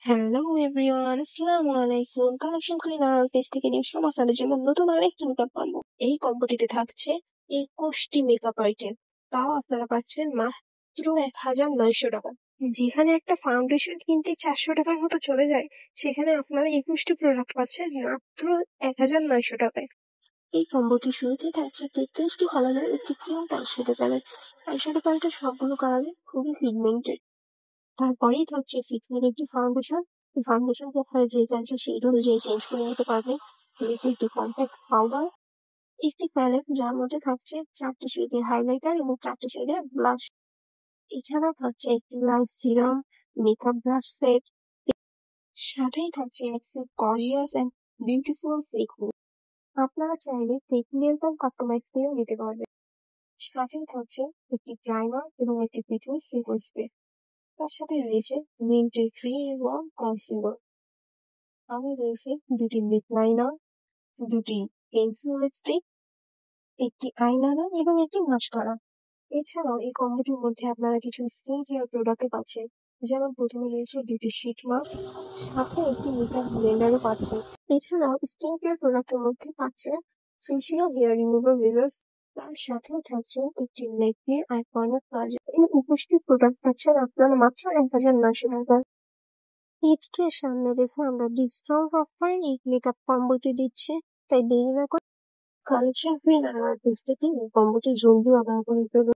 Hello everyone, আসসালামু আলাইকুম। Collection কুইনার page থেকে নিয়ে আসলাম আপনাদের জন্য নতুন আরেকটা মেকআপ কম্বো। এই কম্বোটিতে থাকছে 21টি মেকআপ আইটেম, তাও আপনারা পাচ্ছেন মাত্র 1900 টাকা। যেখানে একটা ফাউন্ডেশন কিনতে 400 টাকার মতো চলে যায়, সেখানে আপনারা 21টি প্রোডাক্ট পাচ্ছেন মাত্র 1900 টাকায়। এই কম্বোটি শুরুতে থাকছে 33টি কালারের একটি ক্রিম আইশ্যাডো প্যালেট। আইশ্যাডো প্যালেটের সবগুলো কালারই খুবই পিগমেন্টেড। তারপরেই হচ্ছে ফিটমির একটি ফাউন্ডেশন। এই ফাউন্ডেশনকে আপনারা যে চান সেই শেড অনুযায়ী চেঞ্জ করে নিতে পারবেন। রয়েছে একটি কম্প্যাক্ট পাউডার, একটি প্যালেট যার মধ্যে থাকছে 4টি শেডের হাইলাইটার এবং 4টি শেডের ব্লাশ। এছাড়াও থাকছে একটি light serum, makeup brush set, সাথেই থাকছে এক set gorgeous and beautiful fake nail. আপনারা চাইলে ফেক নেলটাও কাস্টমাইজ করে নিতে পারবেন। সাথেই থাকছে একটি প্রাইমার এবং একটি ফিটমির সিকোয়েন্স স্প্রে। তার সাথে রয়েছে মিন্টের 3-in-1 কনসিলার। আরও রয়েছে দুটি লিপ লাইনার, দুটি পেন্সিল লিপস্টিক, একটি আইলাইনার এবং একটি মাস্কারা। এছাড়াও এই কম্বোটির মধ্যে আপনারা কিছু স্কিন কেয়ার প্রোডাক্টও পাচ্ছেন, যেমন প্রথমে রয়েছে দুটি শীট মাস্ক, সাথে একটি মেকআপ ব্লেন্ডারও পাচ্ছেন। এছাড়াও স্কিন কেয়ার প্রোডাক্টের মধ্যে পাচ্ছেন ফেসিয়াল হেয়ার রিমুভার রেজার, তার সাথেও থাকছে একটি লেকমি আইকনিক কাজল। এই উপস্থিত প্রোডাক্ট পাচ্ছেন আপনারা মাত্র 1900 টাকা। ঈদকে সামনে রেখে আমরা ডিসকাউন্ট অফারে এই মেকআপ কম্বোটি দিচ্ছি, তাই দেরি না করে কালেকশন কুইন আর পেজ থেকে এই কম্বোটি জলদি অর্ডার করে ফেলুন।